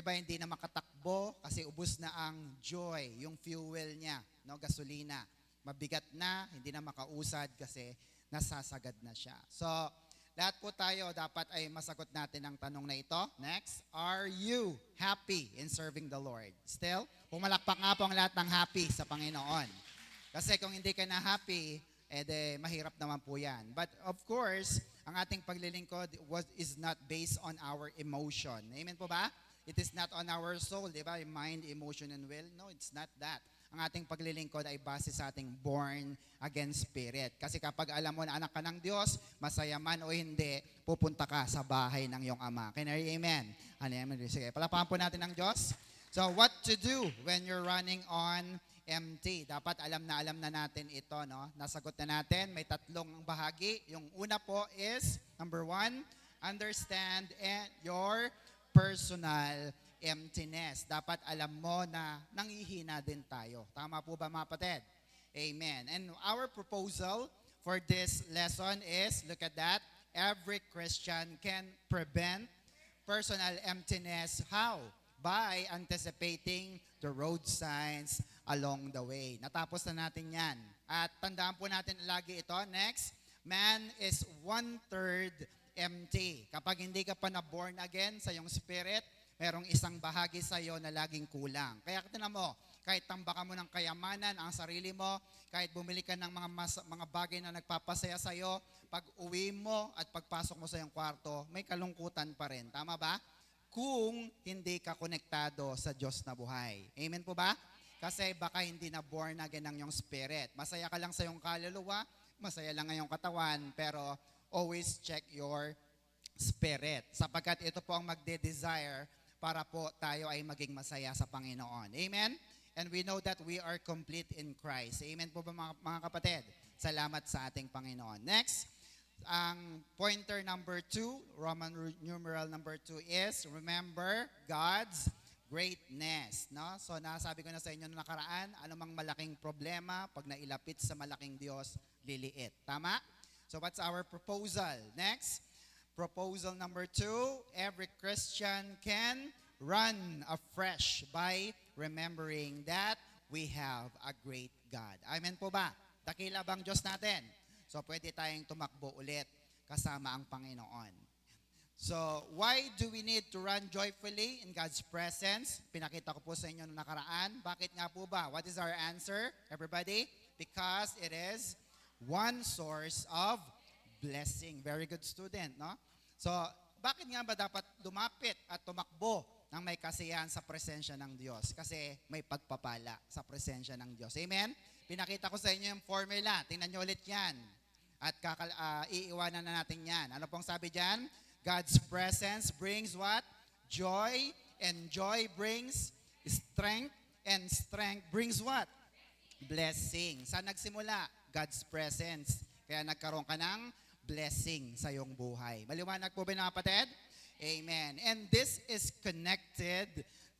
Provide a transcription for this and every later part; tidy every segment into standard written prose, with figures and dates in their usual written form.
iba hindi na makatakbo kasi ubos na ang joy, yung fuel niya, no, gasolina. Mabigat na, hindi na makausad kasi nasasagad na siya. So, lahat po tayo dapat ay masagot natin ang tanong na ito. Next, are you happy in serving the Lord? Still, pumalakpak nga po ang lahat ng happy sa Panginoon. Kasi kung hindi ka na happy, mahirap naman po yan. But of course, ang ating paglilingkod is not based on our emotion. Amen po ba? It is not on our soul, di ba? Mind, emotion, and will. No, it's not that. Ang ating paglilingkod ay base sa ating born again spirit. Kasi kapag alam mo na anak ka ng Diyos, masaya man o hindi, pupunta ka sa bahay ng iyong ama. Can you hear amen? Amen. Sige, palapakan po natin ng Diyos. So, what to do when you're running on empty? Dapat alam na natin ito, no? Nasagot na natin. May tatlong bahagi. Yung una po is, number 1, understand your personal emptiness. Dapat alam mo na nangihina din tayo. Tama po ba mga kapatid? Amen. And our proposal for this lesson is, look at that, every Christian can prevent personal emptiness. How? By anticipating the road signs along the way. Natapos na natin yan. At tandaan po natin lagi ito. Next, man is 1/3 empty. Kapag hindi ka pa na born again sa iyong spirit, merong isang bahagi sa iyo na laging kulang. Kaya tingnan mo, kahit tambakan mo ng kayamanan ang sarili mo, kahit bumili ka ng mga bagay na nagpapasaya sa iyo, pag uwi mo at pagpasok mo sa iyong kwarto, may kalungkutan pa rin. Tama ba? Kung hindi ka konektado sa Diyos na buhay. Amen po ba? Kasi baka hindi na born again ang iyong spirit. Masaya ka lang sa iyong kaluluwa, masaya lang ang iyong katawan, pero always check your spirit. Sapagkat ito po ang magde-desire para po tayo ay maging masaya sa Panginoon. Amen? And we know that we are complete in Christ. Amen po ba mga kapatid? Salamat sa ating Panginoon. Next, ang pointer number 2, Roman numeral number 2 is, remember God's greatness. No? So nasabi ko na sa inyo noong nakaraan, anumang malaking problema, pag nailapit sa malaking Diyos, liliit. Tama? So what's our proposal? Next, proposal number 2, every Christian can run afresh by remembering that we have a great God. Amen po ba? Dakila bang Diyos natin? So pwede tayong tumakbo ulit kasama ang Panginoon. So why do we need to run joyfully in God's presence? Pinakita ko po sa inyo noong nakaraan. Bakit nga po ba? What is our answer, everybody? Because it is one source of blessing. Very good student, no? So, bakit nga ba dapat lumapit at tumakbo ng may kasiyahan sa presensya ng Diyos? Kasi may pagpapala sa presensya ng Diyos. Amen? Pinakita ko sa inyo yung formula. Tingnan nyo ulit yan. At iiwanan na natin yan. Ano pong sabi dyan? God's presence brings what? Joy. And joy brings strength. And strength brings what? Blessing. Saan nagsimula? God's presence. Kaya nagkaroon ka ng blessing sa iyong buhay. Maliwanag po ba mga kapatid? Amen. And this is connected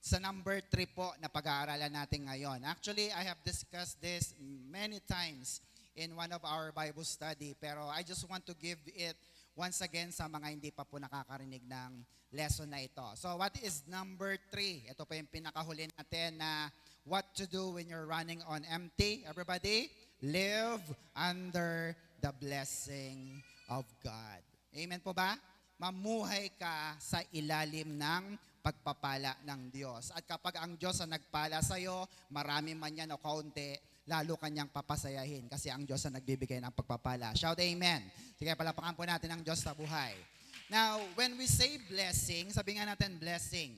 sa number 3 po na pag-aaralan natin ngayon. Actually, I have discussed this many times in one of our Bible study, pero I just want to give it once again sa mga hindi pa po nakakarinig ng lesson na ito. So what is number 3? Ito po yung pinakahuli natin na what to do when you're running on empty. Everybody, live under the blessing of God. Amen po ba? Mamuhay ka sa ilalim ng pagpapala ng Diyos. At kapag ang Diyos ang nagpala sa iyo, marami man yan o kaunti, lalo kanyang papasayahin kasi ang Diyos ang nagbibigay ng pagpapala. Shout amen. Sige, palapakan po natin ang Diyos sa buhay. Now, when we say blessing, sabi nga natin blessing.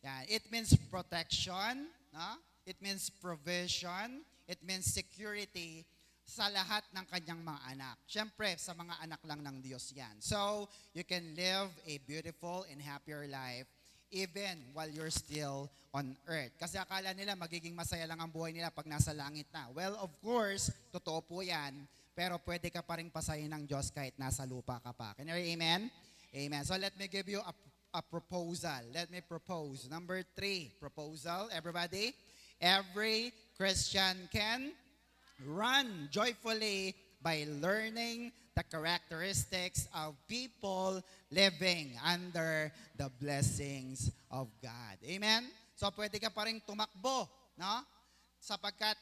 Yan, it means protection, no? It means provision, it means security, sa lahat ng kanyang mga anak. Siyempre, sa mga anak lang ng Diyos yan. So, you can live a beautiful and happier life even while you're still on earth. Kasi akala nila magiging masaya lang ang buhay nila pag nasa langit na. Well, of course, totoo po yan, pero pwede ka pa rin pasayin ng Diyos kahit nasa lupa ka pa. Can you hear amen? Amen. So, let me give you a proposal. Let me propose. Number 3, proposal. Everybody, every Christian can run joyfully by learning the characteristics of people living under the blessings of God. Amen? So pwede ka pa rin tumakbo, no? Sapagkat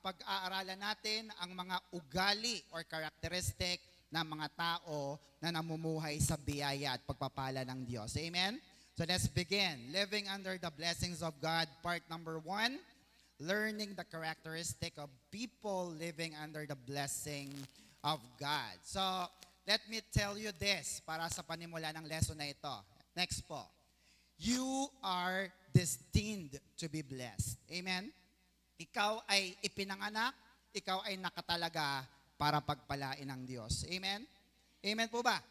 pag-aaralan natin ang mga ugali or characteristic ng mga tao na namumuhay sa biyaya at pagpapala ng Diyos. Amen? So let's begin. Living under the blessings of God, part number 1. Learning the characteristic of people living under the blessing of God. So, let me tell you this para sa panimula ng lesson na ito. Next po. You are destined to be blessed. Amen? Ikaw ay ipinanganak, ikaw ay nakatalaga para pagpalain ng Diyos. Amen? Amen po ba?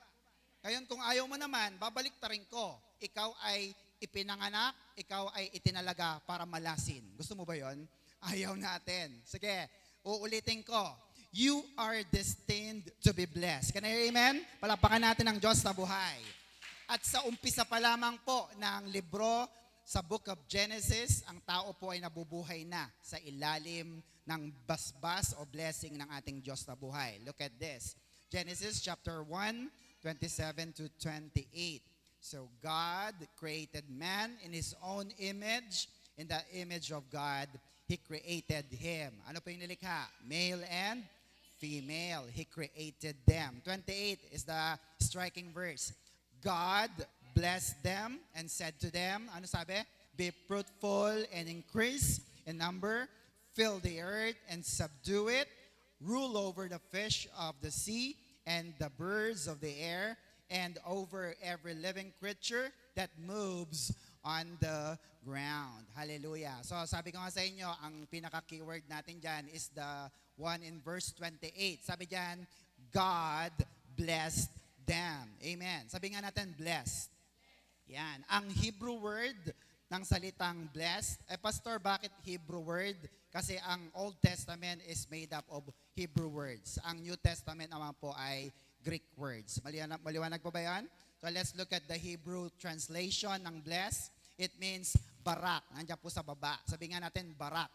Ngayon, kung ayaw mo naman, babalik ta rin ko. Ikaw ay ipinanganak, ikaw ay itinalaga para malasin. Gusto mo ba yon? Ayaw natin. Sige, uulitin ko. You are destined to be blessed. Can I hear amen? Palapakan natin ang Diyos na buhay. At sa umpisa pa lamang po ng libro sa Book of Genesis, ang tao po ay nabubuhay na sa ilalim ng basbas o blessing ng ating Diyos na buhay. Look at this. Genesis chapter 1, 27 to 28. So God created man in His own image. In the image of God, He created him. Ano po yung nilikha? Male and female. He created them. 28 is the striking verse. God blessed them and said to them, ano sabi? Be fruitful and increase in number. Fill the earth and subdue it. Rule over the fish of the sea and the birds of the air, and over every living creature that moves on the ground. Hallelujah. So sabi ko nga sa inyo, ang pinaka-keyword natin dyan is the one in verse 28. Sabi dyan, God blessed them. Amen. Sabi nga natin, blessed. Yan. Ang Hebrew word ng salitang blessed, Pastor, bakit Hebrew word? Kasi ang Old Testament is made up of Hebrew words. Ang New Testament naman po ay Greek words. Maliwanag po ba yan? So let's look at the Hebrew translation ng bless. It means barak. Nandiyan po sa baba. Sabi nga natin, barak.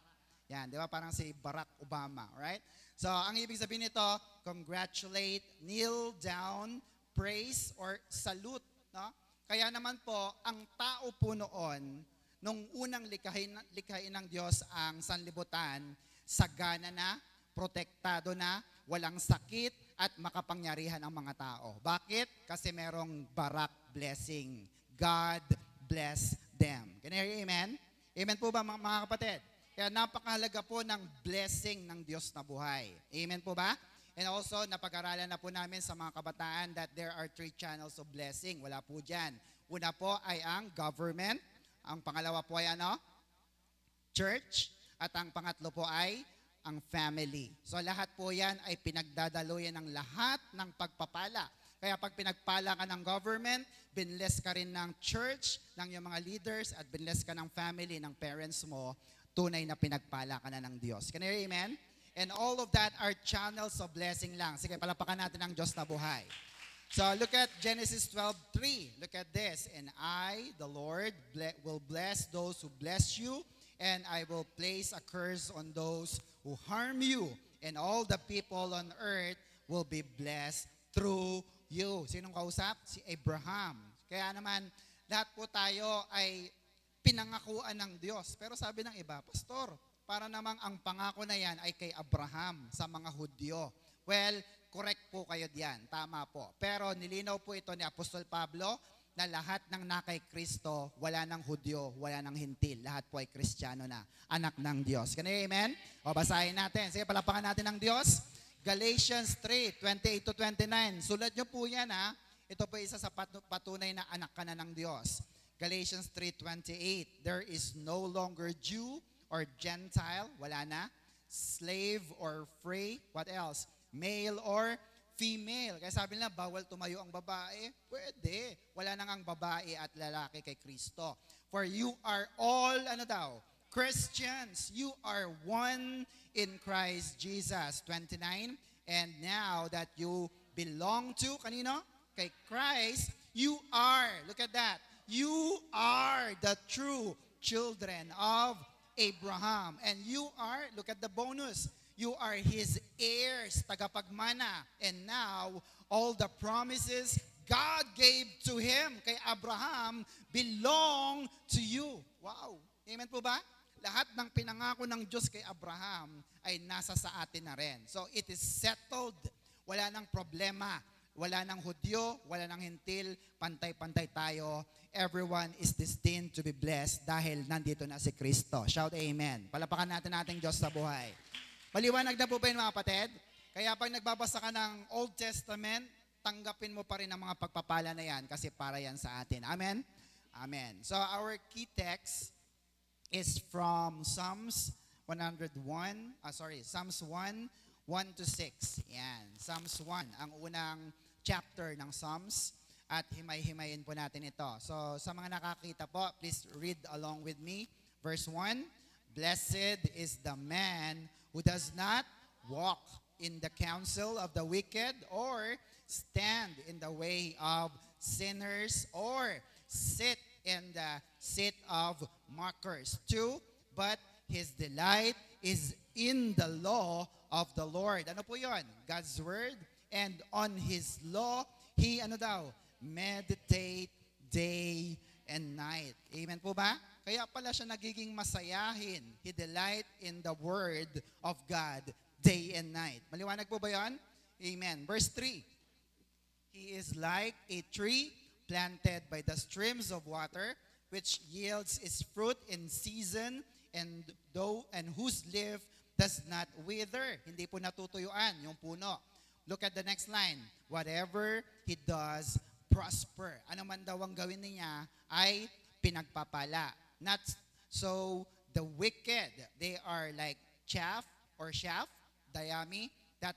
Yan, di ba? Parang si Barack Obama, right? So ang ibig sabihin nito, congratulate, kneel down, praise, or salute. No? Kaya naman po, ang tao po noon, nung unang likhain ng Diyos ang sanlibutan, sagana na, protektado na, walang sakit, at makapangyarihan ang mga tao. Bakit? Kasi merong barak blessing. God bless them. Can you hear amen? Amen po ba mga kapatid? Kaya napakahalaga po ng blessing ng Diyos na buhay. Amen po ba? And also, napag-aralan na po namin sa mga kabataan that there are 3 channels of blessing. Wala po dyan. Una po ay ang government. Ang pangalawa po ay ano? Church. At ang pangatlo po ay ang family. So lahat po yan ay pinagdadaluyan ng lahat ng pagpapala. Kaya pag pinagpala ka ng government, binless ka rin ng church, ng iyong mga leaders, at binless ka ng family, ng parents mo, tunay na pinagpala ka na ng Diyos. Can you hear amen? And all of that are channels of blessing lang. Sige, palapakan natin ang Diyos na buhay. So look at Genesis 12:3. Look at this. And I, the Lord, will bless those who bless you, and I will place a curse on those who harm you, and all the people on earth will be blessed through you. Sinong kausap? Si Abraham. Kaya naman, lahat po tayo ay pinangakuan ng Diyos. Pero sabi ng iba, Pastor, para namang ang pangako na yan ay kay Abraham sa mga Hudyo. Well, correct po kayo diyan. Tama po. Pero nilinaw po ito ni Apostol Pablo na lahat ng nakay Kristo, wala ng Hudyo, wala ng Hintil. Lahat po ay Kristiyano na, anak ng Diyos. Can you amen? O basahin natin. Sige, palapakan natin ng Diyos. Galatians 3:28 to 29. Sulat nyo po yan ha. Ito po isa sa patunay na anak ka na ng Diyos. Galatians 3:28. There is no longer Jew or Gentile. Wala na. Slave or free. What else? Male or female. Kaya sabi nila, bawal tumayo ang babae. Pwede. Wala nang ang babae at lalaki kay Kristo. For you are all, ano daw? Christians. You are one in Christ Jesus. 29. And now that you belong to, kanino? Kay Christ, you are, look at that, you are the true children of Abraham. And you are, look at the bonus, you are his heirs, tagapagmana. And now, all the promises God gave to him, kay Abraham, belong to you. Wow. Amen po ba? Lahat ng pinangako ng Diyos kay Abraham ay nasa sa atin na rin. So it is settled. Wala nang problema. Wala nang Hudyo, wala nang Hintil, pantay-pantay tayo. Everyone is destined to be blessed dahil nandito na si Kristo. Shout amen. Palapakan natin ating Diyos sa buhay. Maliwanag na po ba yun mga kapatid? Kaya pag nagbabasa ka ng Old Testament, tanggapin mo pa rin ang mga pagpapala na yan kasi para yan sa atin. Amen? Amen. So our key text is from Psalms 1, 1 to 6. Yan. Psalms 1, ang unang chapter ng Psalms. At himay-himayin po natin ito. So sa mga nakakita po, please read along with me. Verse 1, Blessed is the man who does not walk in the counsel of the wicked or stand in the way of sinners or sit in the seat of mockers. 2, but his delight is in the law of the Lord. Ano po yun? God's word. And on his law, he meditate day and night. Amen po ba? Kaya pala siya nagiging masayahin. He delight in the word of God day and night. Maliwanag po ba yan? Amen. Verse 3. He is like a tree planted by the streams of water, which yields its fruit in season, and whose leaf does not wither. Hindi po natutuyuan yung puno. Look at the next line. Whatever he does, prosper. Ano man daw ang gawin niya ay pinagpapala. Not so the wicked, they are like chaff or chaff, dayami, that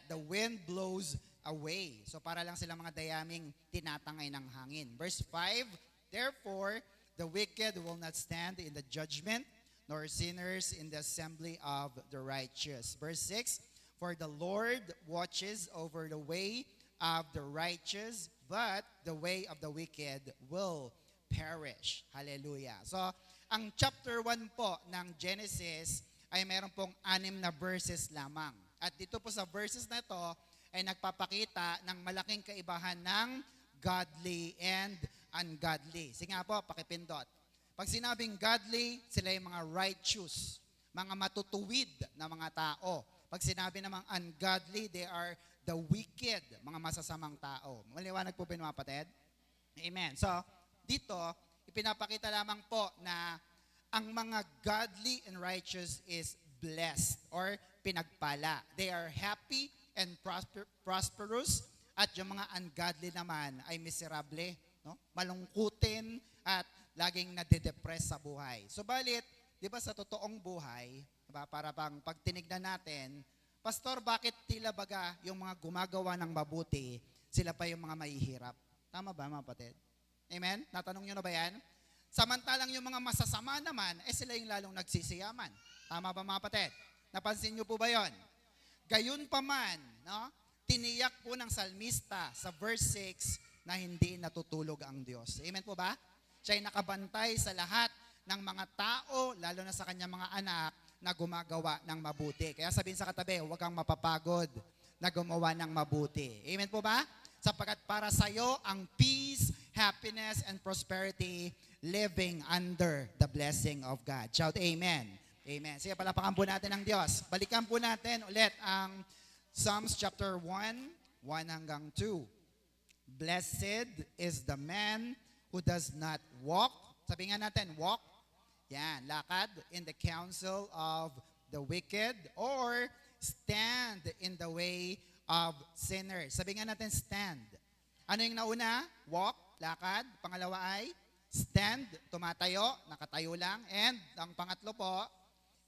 the wind blows away. So para lang silang mga dayaming tinatangay ng hangin. Verse 5, therefore, the wicked will not stand in the judgment, nor sinners in the assembly of the righteous. Verse 6, for the Lord watches over the way of the righteous, but the way of the wicked will perish. Hallelujah. So, ang chapter 1 po ng Genesis ay meron pong 6 na verses lamang. At dito po sa verses na ito ay nagpapakita ng malaking kaibahan ng godly and ungodly. Sige nga po, pakipindot. Pag sinabing godly, sila yung mga righteous, mga matutuwid na mga tao. Pag sinabi namang ungodly, they are the wicked, mga masasamang tao. Maliwanag po ba mga kapatid? Amen. So, dito, ipinapakita lamang po na ang mga godly and righteous is blessed or pinagpala. They are happy and prosperous, at yung mga ungodly naman ay miserable, no? Malungkutin at laging nade-depress sa buhay. So balit, di ba sa totoong buhay, diba, para bang pag tinignan natin, Pastor, bakit tila baga yung mga gumagawa ng mabuti, sila pa yung mga mahihirap? Tama ba mga kapatid? Amen? Natanong nyo na ba yan? Samantalang yung mga masasama naman, sila yung lalong nagsisiyaman. Tama ba mga kapatid? Napansin nyo po ba yon? Gayun pa man, no? Tiniyak po ng salmista sa verse 6 na hindi natutulog ang Diyos. Amen po ba? Siya ay nakabantay sa lahat ng mga tao, lalo na sa kanyang mga anak, na gumagawa ng mabuti. Kaya sabihin sa katabi, huwag kang mapapagod na gumawa ng mabuti. Amen po ba? Sapagkat para sa iyo ang peace, happiness, and prosperity living under the blessing of God. Shout amen. Amen. Sige, palapakan po natin ang Diyos. Balikan po natin ulit ang Psalms chapter 1, 1 hanggang 2. Blessed is the man who does not walk. Sabi nga natin, walk. Yan, lakad in the counsel of the wicked or stand in the way of sinners. Sabi nga natin, stand. Ano yung nauna? Walk, lakad. Pangalawa ay stand, tumatayo, nakatayo lang. And ang pangatlo po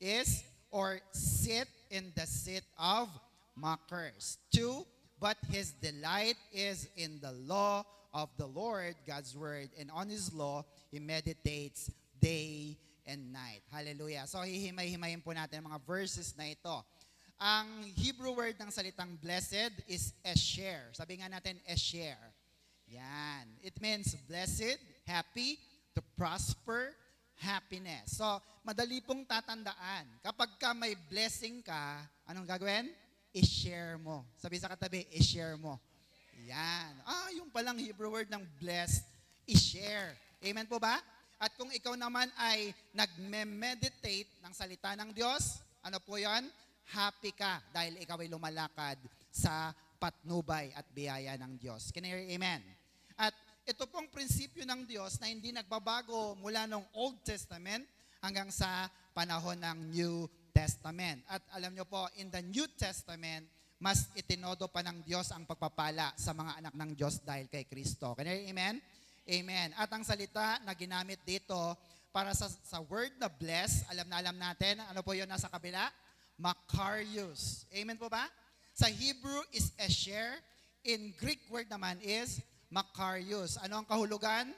is or sit in the seat of mockers. 2, but his delight is in the law of the Lord, God's word, and on his law he meditates day and night. Hallelujah. So hihimay-himayin po natin ang mga verses na ito. Ang Hebrew word ng salitang blessed is esher. Sabi nga natin esher. Yan. It means blessed, happy, to prosper, happiness. So, madali pong tatandaan. Kapag ka may blessing ka, anong gagawin? I-share mo. Sabi sa katabi, i-share mo. Yan. Yung palang Hebrew word ng blessed, i-share. Amen po ba? At kung ikaw naman ay nagme-meditate ng salita ng Diyos, ano po yon? Happy ka dahil ikaw ay lumalakad sa patnubay at biyaya ng Diyos. Can you hear amen? At ito pong prinsipyo ng Diyos na hindi nagbabago mula nung Old Testament hanggang sa panahon ng New Testament. At alam nyo po, in the New Testament, mas itinodo pa ng Diyos ang pagpapala sa mga anak ng Diyos dahil kay Kristo. Can you hear amen? Amen. At ang salita na ginamit dito para sa word na bless, alam na alam natin, ano po yun nasa kabila? Makarios. Amen po ba? Sa Hebrew is esher. In Greek word naman is Makarios. Ano ang kahulugan?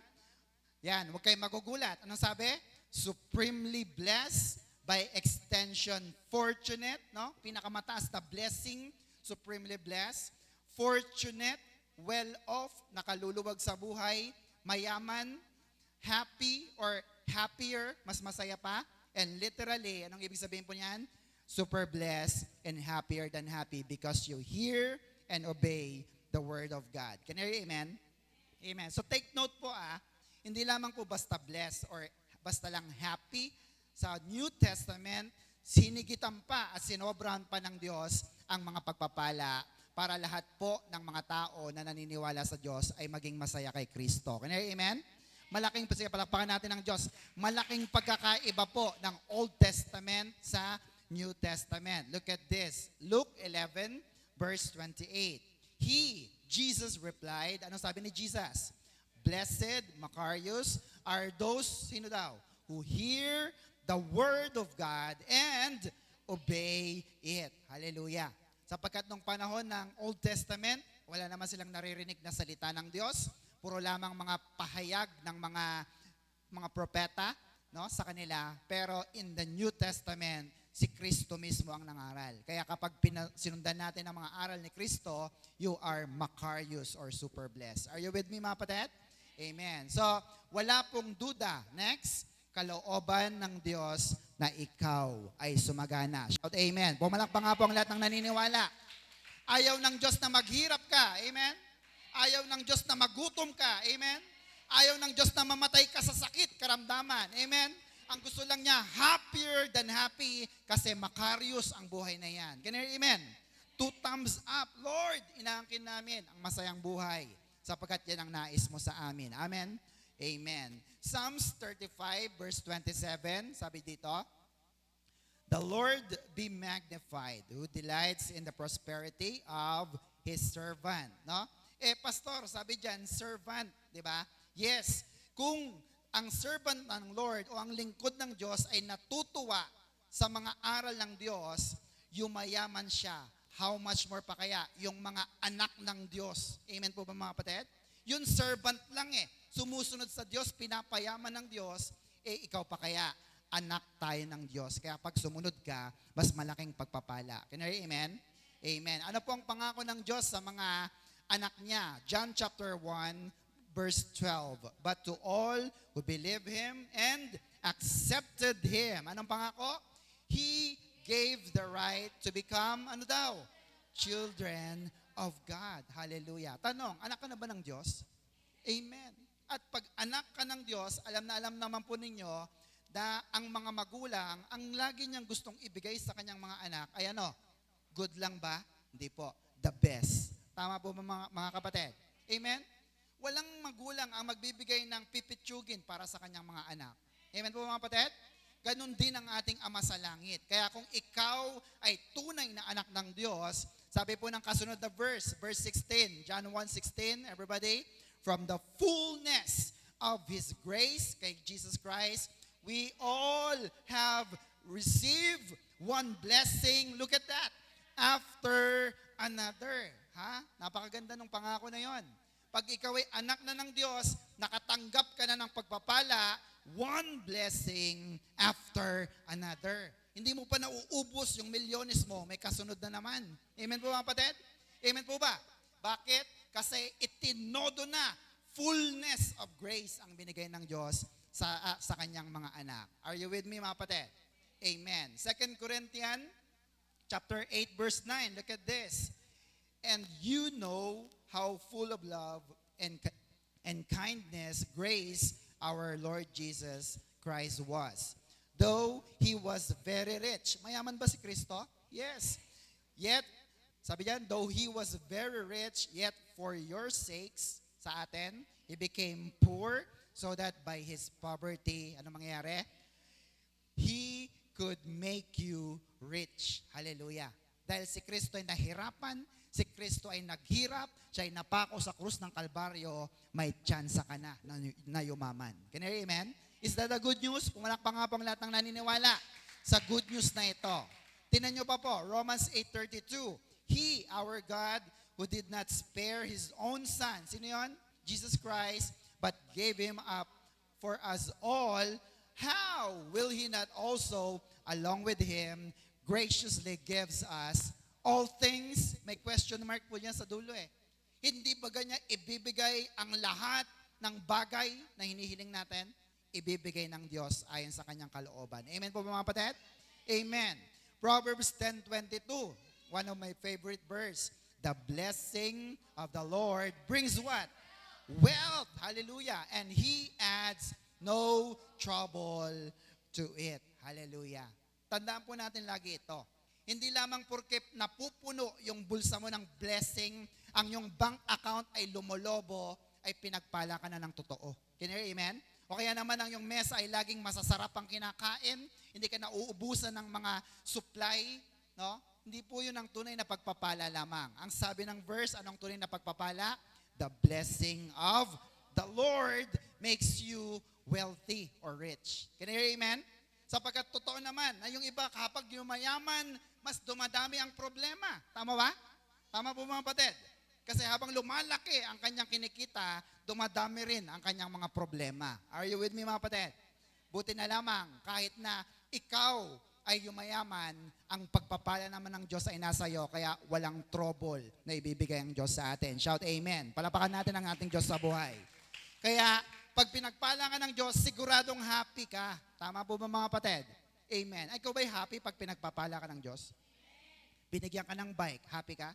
Yan, huwag kayong magugulat. Anong sabi? Supremely blessed, by extension, fortunate, no? Pinakamataas na blessing, supremely blessed. Fortunate, well-off, nakaluluwag sa buhay, mayaman, happy or happier, mas masaya pa. And literally, anong ibig sabihin po niyan? Super blessed and happier than happy because you hear and obey the word of God. Can you hear amen? Amen. So take note po hindi lamang po basta blessed or basta lang happy. Sa New Testament, sinigitan pa at sinobrahan pa ng Diyos ang mga pagpapala para lahat po ng mga tao na naniniwala sa Diyos ay maging masaya kay Kristo. Can you hear amen? Malaking, sige, palakpakan natin ng Diyos. Malaking pagkakaiba po ng Old Testament sa New Testament. Look at this. Luke 11, verse 28. He, Jesus replied, ano sabi ni Jesus? Blessed, Makarios, are those, sino daw? Who hear the word of God and obey it. Hallelujah. Sapagkat nung panahon ng Old Testament, wala naman silang naririnig na salita ng Diyos. Puro lamang mga pahayag ng mga propeta, no, sa kanila. Pero in the New Testament, si Kristo mismo ang nangaral. Kaya kapag sinundan natin ang mga aral ni Kristo, you are Makarios or super blessed. Are you with me, mga kapatid? Amen. So, wala pong duda. Next, kalooban ng Diyos na ikaw ay sumagana. Shout amen. Pumalakpak nga po ang lahat ng naniniwala. Ayaw ng Diyos na maghirap ka. Amen. Ayaw ng Diyos na magutom ka. Amen. Ayaw ng Diyos na mamatay ka sa sakit, karamdaman. Amen. Ang gusto lang niya, happier than happy kasi Makarios ang buhay na yan. Ganun, amen. 2 thumbs up. Lord, inaangkin namin ang masayang buhay sapagkat yan ang nais mo sa amin. Amen. Amen. Psalms 35 verse 27, sabi dito, the Lord be magnified who delights in the prosperity of His servant. No? Pastor, sabi dyan, servant, di ba? Yes, kung ang servant ng Lord o ang lingkod ng Diyos ay natutuwa sa mga aral ng Diyos, yumayaman siya. How much more pa kaya yung mga anak ng Diyos? Amen po ba mga kapatid? Yung servant lang sumusunod sa Diyos, pinapayaman ng Diyos, ikaw pa kaya, anak tayo ng Diyos. Kaya pag sumunod ka, mas malaking pagpapala. Can you hear amen? Amen. Ano po ang pangako ng Diyos sa mga anak niya? John chapter 1, verse 12. But to all who believe Him and accepted Him. Anong pangako? He gave the right to become, ano daw? Children of God. Hallelujah. Tanong, anak ka na ba ng Diyos? Amen. At pag anak ka ng Diyos, alam na alam naman po ninyo na ang mga magulang, ang lagi niyang gustong ibigay sa kanyang mga anak ay ano? Good lang ba? Hindi po. The best. Tama po ba mga kapatid? Amen? Walang magulang ang magbibigay ng pipitsugin para sa kanyang mga anak. Amen po mga kapatid? Ganon din ang ating Ama sa Langit. Kaya kung ikaw ay tunay na anak ng Diyos, sabi po ng kasunod na verse 16, John 1:16, everybody, from the fullness of His grace, kay Jesus Christ, we all have received one blessing. Look at that. After another. Napakaganda ng pangako na yon. Pag ikaw ay anak na ng Diyos, nakatanggap ka na ng pagpapala, one blessing after another. Hindi mo pa nauubos yung milyones mo, may kasunod na naman. Amen po mga kapatid? Amen po ba? Bakit? Kasi itinodo na fullness of grace ang binigay ng Diyos sa kanyang mga anak. Are you with me, mga kapatid? Amen. 2 Corinthians chapter 8 verse 9. Look at this. And you know how full of love and kindness, grace, our Lord Jesus Christ was. Though He was very rich. Mayaman ba si Kristo? Yes. Yet, sabi diyan, though He was very rich, yet for your sakes, sa atin, He became poor so that by His poverty, ano mangyayari? He could make you rich. Hallelujah. Dahil si Kristo ay nahirapan, si Kristo ay naghirap, siya ay napako sa krus ng Kalbaryo, may tsansa ka na yumaman. Can you hear amen? Is that the good news? Pumalakpak nga po ang lahat ng naniniwala sa good news na ito. Tingnan nyo pa po, Romans 8:32. He, our God, who did not spare His own Son. Sino yun? Jesus Christ, but gave Him up for us all. How will He not also, along with Him, graciously gives us all things? May question mark po niya sa dulo eh. Hindi ba ganyan ibibigay ang lahat ng bagay na hinihiling natin? Ibibigay ng Diyos ayon sa kanyang kalooban. Amen po mga kapatid? Amen. Proverbs 10:22, one of my favorite verse. The blessing of the Lord brings what? Wealth. Hallelujah. And He adds no trouble to it. Hallelujah. Tandaan po natin lagi ito. Hindi lamang porke napupuno yung bulsa mo ng blessing, ang yung bank account ay lumolobo, ay pinagpala ka na ng totoo. Can you hear amen? O kaya naman ang yung mesa ay laging masasarap ang kinakain, hindi ka nauubusan ng mga supply, no? Hindi po yun ang tunay na pagpapala lamang. Ang sabi ng verse, anong tunay na pagpapala? The blessing of the Lord makes you wealthy or rich. Can you hear amen? Sapagkat totoo naman na yung iba kapag yumayaman, mas dumadami ang problema. Tama ba? Tama po mga kapatid? Kasi habang lumalaki ang kanyang kinikita, dumadami rin ang kanyang mga problema. Are you with me mga kapatid? Buti na lamang kahit na ikaw ay yumayaman, ang pagpapala naman ng Diyos ay nasa iyo, kaya walang trouble na ibibigay ang Diyos sa atin. Shout amen. Palapakan natin ang ating Diyos sa buhay. Kaya pag pinagpala ka ng Diyos, siguradong happy ka. Tama po ba mga kapatid? Amen. Ikaw ba'y happy pag pinagpapala ka ng Diyos? Binigyan ka ng bike, happy ka?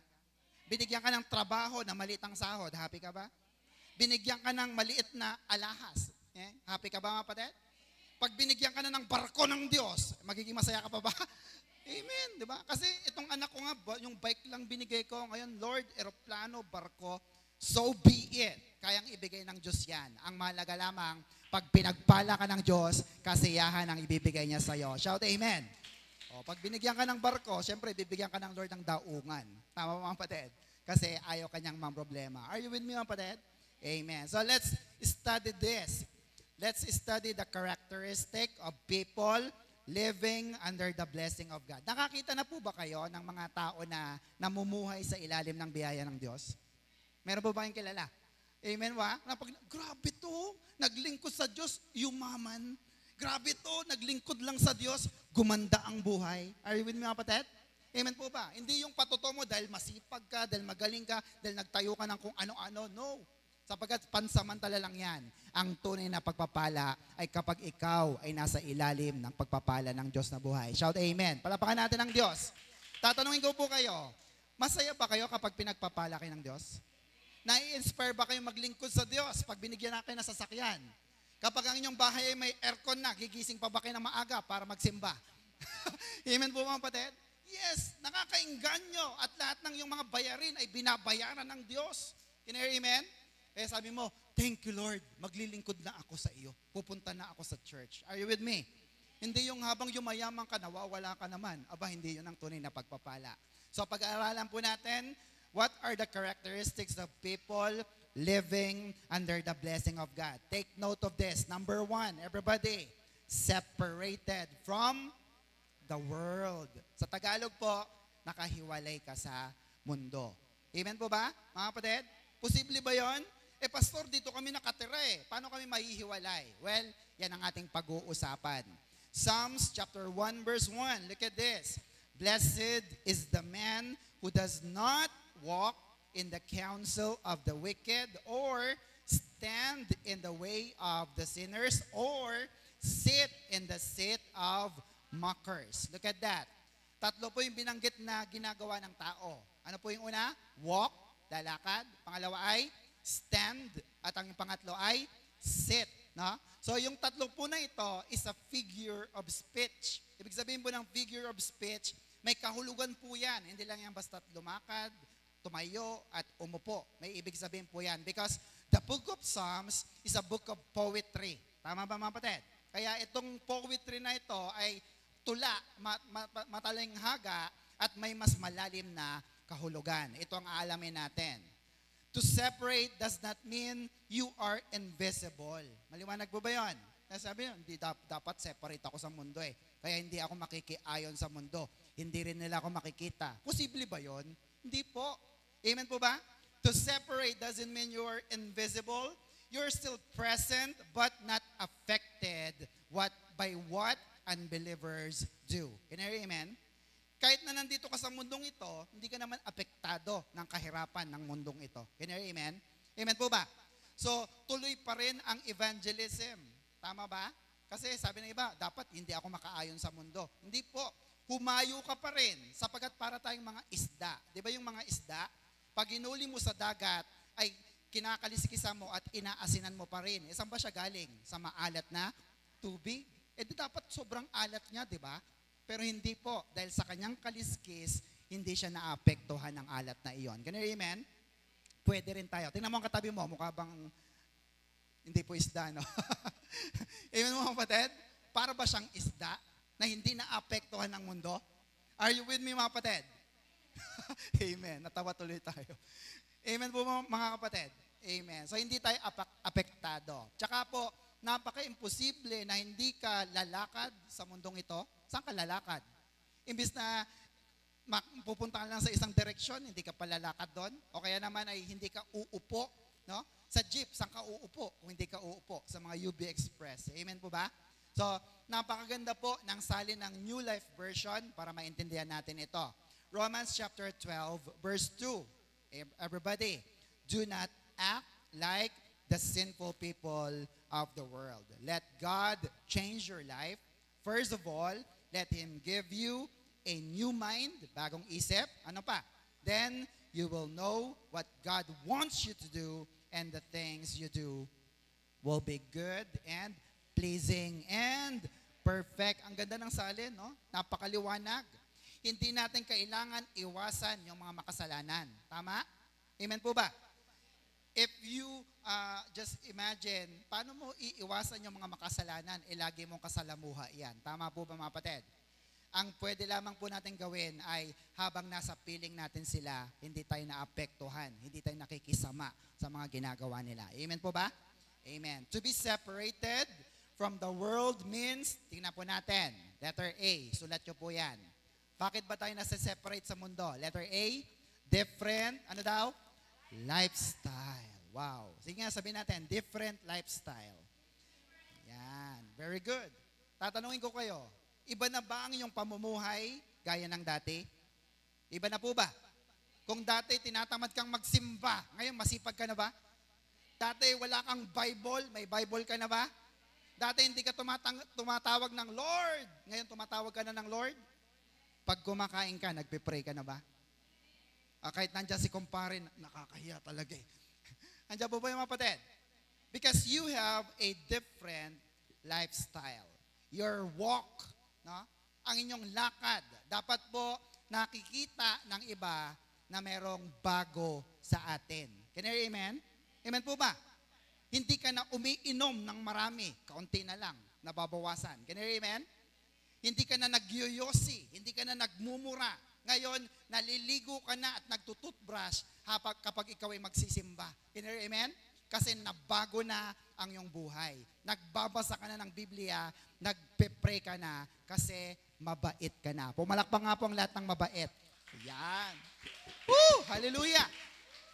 Binigyan ka ng trabaho na maliit ang sahod, happy ka ba? Binigyan ka ng maliit na alahas, happy ka ba mga kapatid? Pag binigyan ka na ng barko ng Diyos, magiging masaya ka pa ba? Amen, di ba? Kasi itong anak ko nga, yung bike lang binigay ko, ngayon, Lord, eroplano, barko, so be it. Kayang ibigay ng Diyos yan. Ang mahalaga lamang, pag pinagpala ka ng Diyos, kasiyahan ang ibibigay niya sa iyo. Shout amen. O, pag binigyan ka ng barko, syempre, bibigyan ka ng Lord ng daungan. Tama ba mga kapatid? Kasi ayaw kanyang mga problema. Are you with me mga kapatid? Amen. So let's study this. Let's study the characteristic of people living under the blessing of God. Nakakita na po ba kayo ng mga tao na namumuhay sa ilalim ng biyaya ng Diyos? Meron po ba kayong kilala? Amen ba? Grabe to, naglingkod sa Diyos, yumaman. Grabe to, naglingkod lang sa Diyos, gumanda ang buhay. Are you with me mga kapatid? Amen po ba? Hindi yung patuto mo dahil masipag ka, dahil magaling ka, dahil nagtayo ka ng kung ano-ano. No. Sapagkat pansamantala lang yan. Ang tunay na pagpapala ay kapag ikaw ay nasa ilalim ng pagpapala ng Diyos na buhay. Shout amen. Palapakan natin ang Diyos. Tatanungin ko po kayo, masaya ba kayo kapag pinagpapala kayo ng Diyos? Nai-inspire ba kayo maglingkod sa Diyos pag binigyan na kayo ng sasakyan? Kapag ang inyong bahay ay may aircon na, gigising pa ba kayo ng maaga para magsimba? Amen po mga kapatid? Yes, nakakainganyo at lahat ng iyong mga bayarin ay binabayaran ng Diyos. Can you hear amen? Kaya sabi mo, thank you Lord, maglilingkod na ako sa iyo. Pupunta na ako sa church. Are you with me? Hindi yung habang yumayaman ka, nawawala ka naman. Aba, hindi yun ang tunay na pagpapala. So pag-aaralan po natin, what are the characteristics of people living under the blessing of God? Take note of this. Number 1, everybody, separated from the world. Sa Tagalog po, nakahiwalay ka sa mundo. Amen po ba, mga kapatid? Posible ba yon? Pastor, dito kami nakatira Paano kami mahihiwalay? Well, yan ang ating pag-uusapan. Psalms chapter 1 verse 1. Look at this. Blessed is the man who does not walk in the counsel of the wicked or stand in the way of the sinners, or sit in the seat of mockers. Look at that. Tatlo po yung binanggit na ginagawa ng tao. Ano po yung una? Walk, lalakad. Pangalawa ay stand. At ang pangatlo ay sit. No? So yung tatlo po na ito is a figure of speech. Ibig sabihin po ng figure of speech, may kahulugan po yan. Hindi lang yan basta lumakad, tumayo, at umupo. May ibig sabihin po yan. Because the book of Psalms is a book of poetry. Tama ba mga kapatid? Kaya itong poetry na ito ay tula, matalinghaga, at may mas malalim na kahulugan. Ito ang aalamin natin. To separate does not mean you are invisible. Maliwanag po ba yun? Sabi nyo, hindi dapat separate ako sa mundo eh. Kaya hindi ako makikiayon sa mundo. Hindi rin nila ako makikita. Posible ba yun? Hindi po. Amen po ba? To separate doesn't mean you are invisible. You're still present but not affected by what unbelievers do. Can you hear amen? Kahit na nandito ka sa mundong ito, hindi ka naman apektado ng kahirapan ng mundong ito. Can you hear amen? Amen po ba? So, tuloy pa rin ang evangelism. Tama ba? Kasi sabi ng iba, dapat hindi ako makaayon sa mundo. Hindi po. Humayo ka pa rin sapagkat para tayong mga isda. Di ba yung mga isda? Pag inuli mo sa dagat, ay kinakaliskisa mo at inaasinan mo pa rin. Saan ba siya galing? Sa maalat na tubig. Di dapat sobrang alat niya, di ba? Pero hindi po. Dahil sa kanyang kaliskis, hindi siya naapektuhan ng alat na iyon. Can you hear amen? Pwede rin tayo. Tingnan mo ang katabi mo, mukha bang hindi po isda, no? Amen mo mga kapatid? Para ba siyang isda na hindi naapektuhan ng mundo? Are you with me mga kapatid? Amen. Natawa tuloy tayo. Amen po mga kapatid? Amen. So hindi tayo apektado. Tsaka po, napaka-imposible na hindi ka lalakad sa mundong ito. Saan ka lalakad? Imbis na pupunta ka lang sa isang direksyon, hindi ka palalakad doon. O kaya naman ay hindi ka uupo, no? Sa jeep, saan ka uupo kung hindi ka uupo? Sa mga UB Express. Amen po ba? So, napakaganda po ng salin ng New Life Version para maintindihan natin ito. Romans chapter 12, verse 2. Everybody, do not act like the sinful people of the world. Let God change your life. First of all, let Him give you a new mind, bagong isip. Ano pa? Then, you will know what God wants you to do, and the things you do will be good and pleasing and perfect. Ang ganda ng salin, no? Napakaliwanag. Hindi natin kailangan iwasan yung mga makasalanan. Tama? Amen po ba? If you just imagine, paano mo iiwasan yung mga makasalanan? Lagi mong kasalamuha yan. Tama po ba mga kapatid? Ang pwede lamang po natin gawin ay habang nasa piling natin sila, hindi tayo naapektuhan, hindi tayo nakikisama sa mga ginagawa nila. Amen po ba? Amen. To be separated from the world means, tingnan po natin, letter A, sulat nyo po yan. Bakit ba tayo nasa-separate sa mundo? Letter A, different, ano daw? Lifestyle. Wow. Sige nga, sabihin natin, different lifestyle. Yan. Very good. Tatanungin ko kayo, iba na ba ang iyong pamumuhay gaya ng dati? Iba na po ba? Kung dati tinatamad kang magsimba, ngayon masipag ka na ba? Dati wala kang Bible, may Bible ka na ba? Dati hindi ka tumatawag ng Lord, ngayon tumatawag ka na ng Lord? Pag kumakain ka, nagpe-pray ka na ba? Kahit nandiyan si kumpare, nakakahiya talaga eh. Andiyan po ba yung mga kapatid? Because you have a different lifestyle. Your walk, no? Ang inyong lakad, dapat po nakikita ng iba na merong bago sa atin. Can you hear amen? Amen po ba? Hindi ka na umiinom ng marami, kaunti na lang, nababawasan. Can you hear amen? Hindi ka na nagyoyosi, hindi ka na nagmumura. Ngayon, naliligo ka na at nagtututbrush kapag ikaw ay magsisimba. Can you hear amen? Kasi nabago na ang iyong buhay. Nagbabasa ka na ng Biblia, nagpe-pray ka na kasi mabait ka na. Pumalakpak nga po ang lahat ng mabait. Yan. Woo! Hallelujah!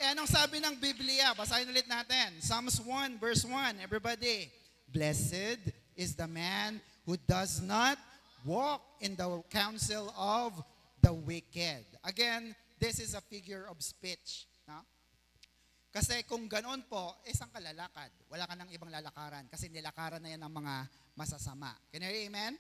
Anong sabi ng Biblia? Basahin ulit natin. Psalms 1 verse 1. Everybody, blessed is the man who does not walk in the counsel of the wicked. Again, this is a figure of speech. No? Kasi kung ganoon po, saan ka lalakad? Wala ka ng ibang lalakaran kasi nilakaran na yan ng mga masasama. Can you hear amen?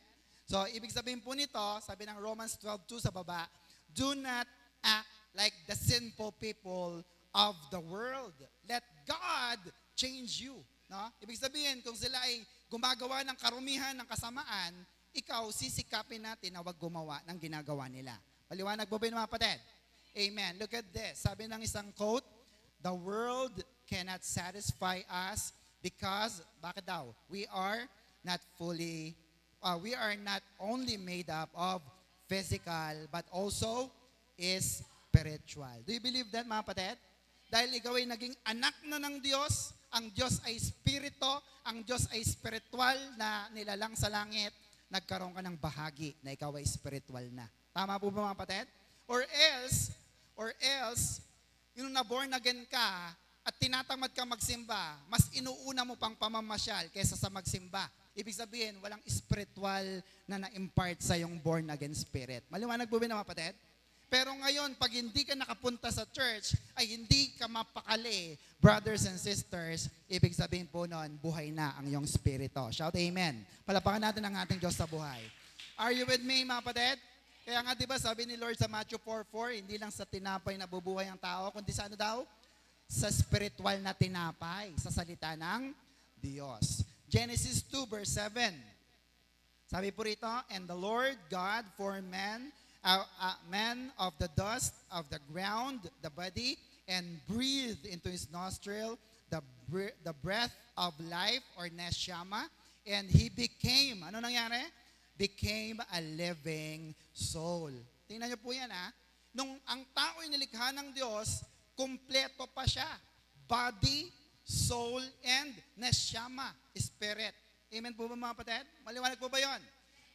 So, ibig sabihin po nito, sabi ng Romans 12:2 sa baba, do not act like the sinful people of the world. Let God change you. No? Ibig sabihin, kung sila ay gumagawa ng karumihan ng kasamaan, ikaw sisikapin natin na wag gumawa ng ginagawa nila. Paliwanag po ba yun, mga kapatid? Amen. Look at this. Sabi ng isang quote, the world cannot satisfy us because, bakit daw? We are not only made up of physical, but also is spiritual. Do you believe that, mga kapatid? Dahil ikaw ay naging anak na ng Diyos, ang Diyos ay spirito, ang Diyos ay spiritual na nilalang sa langit, nagkaroon ka ng bahagi na ikaw ay spiritual na. Tama po ba, mga kapatid? Or else, yung na-born again ka at tinatamad ka magsimba, mas inuuna mo pang pamamasyal kaysa sa magsimba. Ibig sabihin, walang spiritual na na-impart sa yung born again spirit. Maliwanag po ba, mga kapatid? Pero ngayon, pag hindi ka nakapunta sa church, ay hindi ka mapakali, brothers and sisters, ibig sabihin po noon, buhay na ang iyong spirito. Shout amen. Palapakan natin ang ating Diyos sa buhay. Are you with me, mga kapatid? Kaya nga, di ba, sabi ni Lord sa Matthew 4:4, hindi lang sa tinapay na bubuhay ang tao, kundi sa ano daw? Sa spiritual na tinapay, sa salita ng Diyos. Genesis 2:7. Sabi po rito, and the Lord God formed man of the dust of the ground, the body, and breathed into his nostril the breath of life, or neshama, and he became, ano nangyari? Became a living soul. Tingnan niyo po yan, ha? Nung ang tao ay nilikha ng Diyos, kumpleto pa siya. Body, soul, and neshama, spirit. Amen po ba, mga kapatid? Maliwanag po ba yon?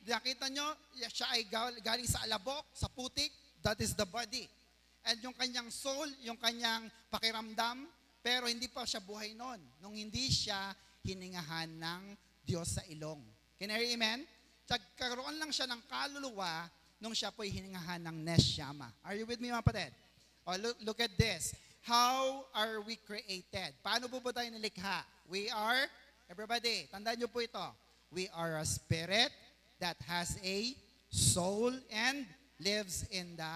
Nakita nyo, siya ay galing sa alabok, sa putik, that is the body. And yung kanyang soul, yung kanyang pakiramdam, pero hindi pa siya buhay noon. Nung hindi siya hiningahan ng Diyos sa ilong. Can you hear amen? Karoon lang siya ng kaluluwa nung siya po'y hiningahan ng neshama. Are you with me, mga kapatid? Oh, look at this. How are we created? Paano po tayo nilikha? We are, everybody, tandaan nyo po ito. We are a spirit that has a soul and lives in the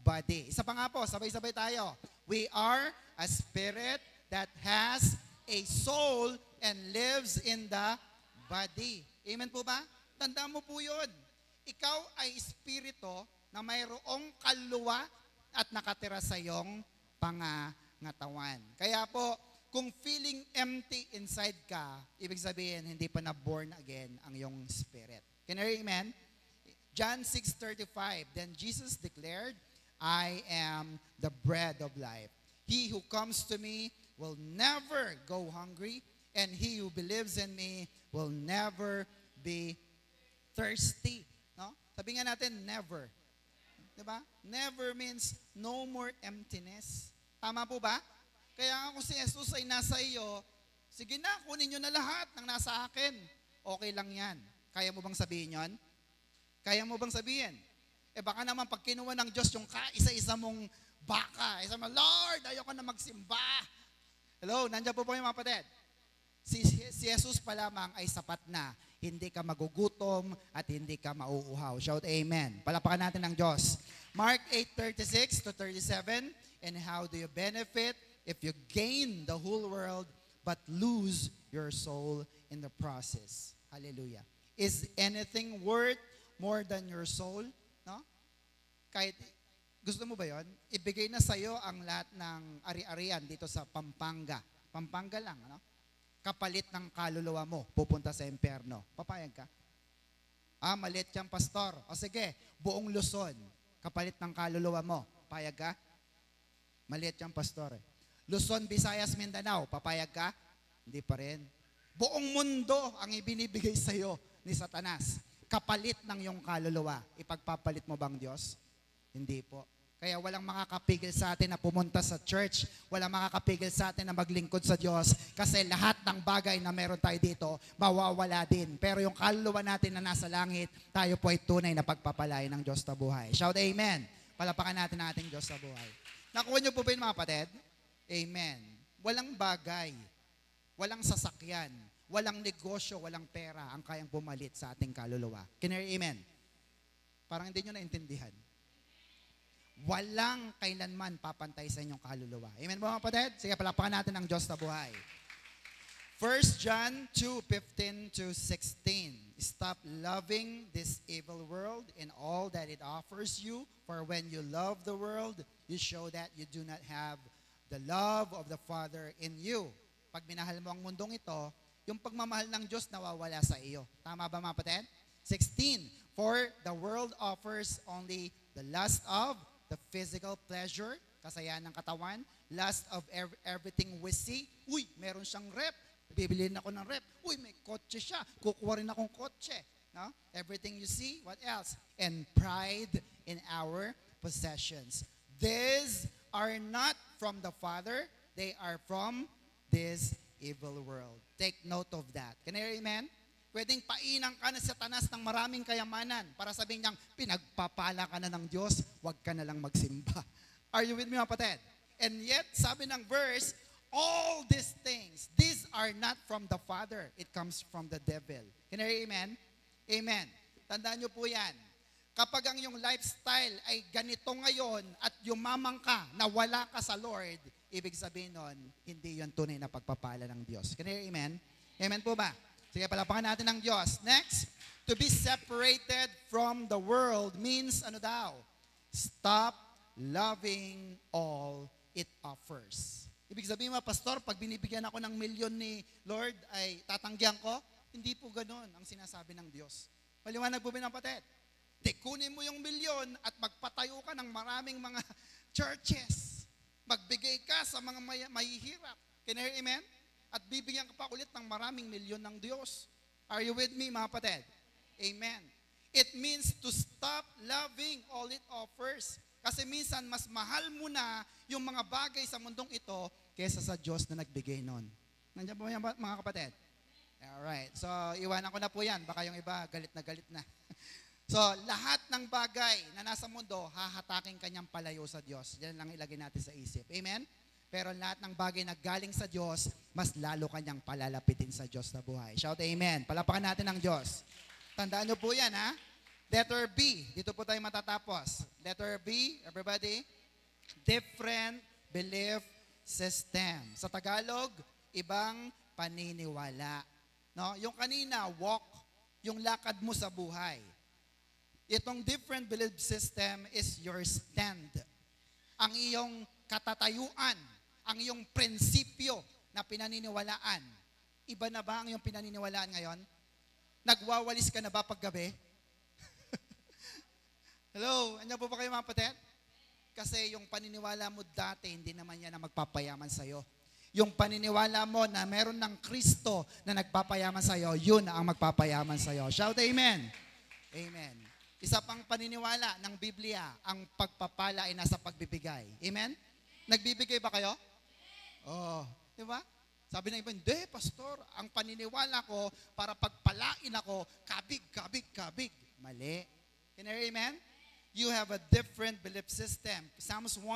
body. Isa pa nga po, sabay-sabay tayo. We are a spirit that has a soul and lives in the body. Amen po ba? Tandaan mo po yun. Ikaw ay espiritu na mayroong kaluluwa at nakatira sa iyong pangangatawan. Kaya po, kung feeling empty inside ka, ibig sabihin, hindi pa na-born again ang iyong spirit. Can you hear amen? John 6:35, then Jesus declared, I am the bread of life. He who comes to me will never go hungry, and he who believes in me will never be thirsty. No? Sabi nga natin, never. Diba? Never means no more emptiness. Tama po ba? Kaya nga kung si Jesus ay nasa iyo, sige na, kunin nyo na lahat ng nasa akin. Okay lang yan. Kaya mo bang sabihin yon? Kaya mo bang sabihin? Baka naman pag kinuha ng Diyos yung isa-isa mong baka, isa mo, Lord, ayoko na magsimba. Hello, nandiyan po yung mga kapatid. Si Jesus pa lamang ay sapat na. Hindi ka magugutom at hindi ka mauuhaw. Shout amen. Palapakan natin ang Diyos. Mark 8:36-37, and how do you benefit if you gain the whole world but lose your soul in the process? Hallelujah. Is anything worth more than your soul? No? Kahit, gusto mo ba yon? Ibigay na sa'yo ang lahat ng ari-arian dito sa Pampanga. Pampanga lang, ano? Kapalit ng kaluluwa mo, pupunta sa impyerno. Papayag ka? Maliit kang pastor. O sige, buong Luzon, kapalit ng kaluluwa mo. Papayag ka? Maliit kang pastor. Luzon, Visayas, Mindanao, papayag ka? Hindi pa rin. Buong mundo ang ibinibigay sa'yo ni Satanas. Kapalit ng iyong kaluluwa. Ipagpapalit mo bang Diyos? Hindi po. Kaya walang makakapigil sa atin na pumunta sa church. Walang makakapigil sa atin na maglingkod sa Diyos. Kasi lahat ng bagay na meron tayo dito, mawawala din. Pero yung kaluluwa natin na nasa langit, tayo po ay tunay na pagpapalay ng Diyos sa buhay. Shout amen. Palapakan natin ang ating Diyos sa buhay. Nakuha niyo po ba yun, mga kapatid? Amen. walang bagay, walang sasakyan, walang negosyo, walang pera ang kayang pumalit sa ating kaluluwa. Can you hear amen? Parang hindi nyo naintindihan. Walang kailanman papantay sa inyong kaluluwa. Amen po mga kapatid? Sige, palapakan natin ang Diyos na buhay. 1 John 2:15 to 16. Stop loving this evil world and all that it offers you, for when you love the world, you show that you do not have the love of the Father in you. Pag minahal mo ang mundong ito, yung pagmamahal ng Diyos nawawala sa iyo. Tama ba mga kapatid? 16. For the world offers only the lust of the physical pleasure, kasayahan ng katawan, lust of everything we see. Uy, meron siyang rep. Bibiliin ako ng rep. Uy, may kotse siya. Kukuha rin akong kotse. No? Everything you see, what else? And pride in our possessions. These are not from the Father. They are from this evil world. Take note of that. Can I hear amen? Pwedeng painang ka na sa tanas ng maraming kayamanan para sabihin niyang, pinagpapala ka na ng Diyos, huwag ka na lang magsimba. Are you with me, mga kapatid? And yet, sabi ng verse, all these things, these are not from the Father. It comes from the devil. Can you hear amen? Amen. Tandaan niyo po yan. Kapag ang iyong lifestyle ay ganito ngayon at yumamang ka na wala ka sa Lord, ibig sabihin nun, hindi yun tunay na pagpapala ng Diyos. Can you hear amen? Amen po ba? Sige, palapakan natin ng Diyos. Next, to be separated from the world means ano daw? Stop loving all it offers. Ibig sabihin mga pastor, pag binibigyan ako ng milyon ni Lord, ay tatanggihan ko? Hindi po ganun ang sinasabi ng Diyos. Maliwanag po ba ng kapatid? Kunin mo yung milyon at magpatayo ka ng maraming mga churches. Magbigay ka sa mga mahihirap. Can you hear amen? At bibigyan ka pa ulit ng maraming milyon ng Diyos. Are you with me mga kapatid? Amen. It means to stop loving all it offers. Kasi minsan, mas mahal mo na yung mga bagay sa mundong ito kesa sa Diyos na nagbigay nun. Nandiyan po yan mga kapatid? Alright. So, iwanan ko na po yan. Baka yung iba, galit na. So, lahat ng bagay na nasa mundo, hahataking kanyang palayo sa Diyos. Yan lang ilagay natin sa isip. Amen? Pero lahat ng bagay na galing sa Diyos, mas lalo kanyang palalapitin sa Diyos na buhay. Shout amen. Palapakan natin ang Diyos. Tandaan nyo po yan, ha? Letter B. Dito po tayo matatapos. Letter B, everybody. Different belief system. Sa Tagalog, ibang paniniwala. No? Yung kanina, walk, yung lakad mo sa buhay. Itong different belief system is your stand. Ang iyong katatayuan, ang iyong prinsipyo na pinaniniwalaan. Iba na ba ang iyong pinaniniwalaan ngayon? Nagwawalis ka na ba paggabi? Hello, andyan po ba kayo mga kapatid? Kasi yung paniniwala mo dati, hindi naman yan ang magpapayaman sa'yo. Yung paniniwala mo na meron ng Kristo na nagpapayaman sa'yo, yun ang magpapayaman sa'yo. Shout amen. Amen. Isa pang paniniwala ng Biblia, ang pagpapala ay nasa pagbibigay. Amen? Nagbibigay ba kayo? Oh, di ba? Sabi ng iba, hindi, pastor, ang paniniwala ko para pagpalain ako, kabig. Mali. Can you hear amen? You have a different belief system. Psalms 1,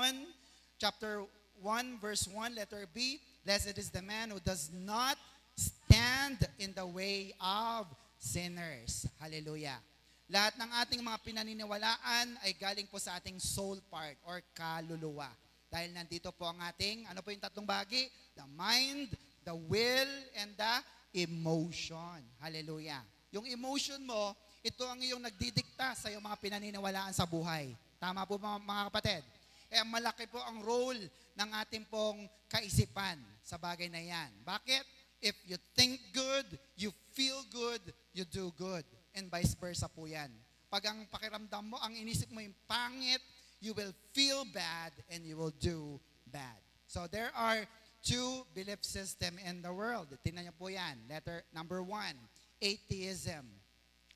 chapter 1, verse 1, letter B, blessed is the man who does not stand in the way of sinners. Hallelujah. Lahat ng ating mga pinaniniwalaan ay galing po sa ating soul part or kaluluwa. Dahil nandito po ang ating, ano po yung tatlong bahagi? The mind, the will, and the emotion. Hallelujah. Yung emotion mo, ito ang iyong nagdidikta sa iyong mga pinaniniwalaan sa buhay. Tama po mga kapatid? Kaya malaki po ang role ng ating pong kaisipan sa bagay na yan. Bakit? If you think good, you feel good, you do good. And vice versa po yan. Pag ang pakiramdam mo, ang inisip mo yung pangit, you will feel bad and you will do bad. So there are two belief system in the world. Tingnan niyo po yan. Letter number 1, atheism.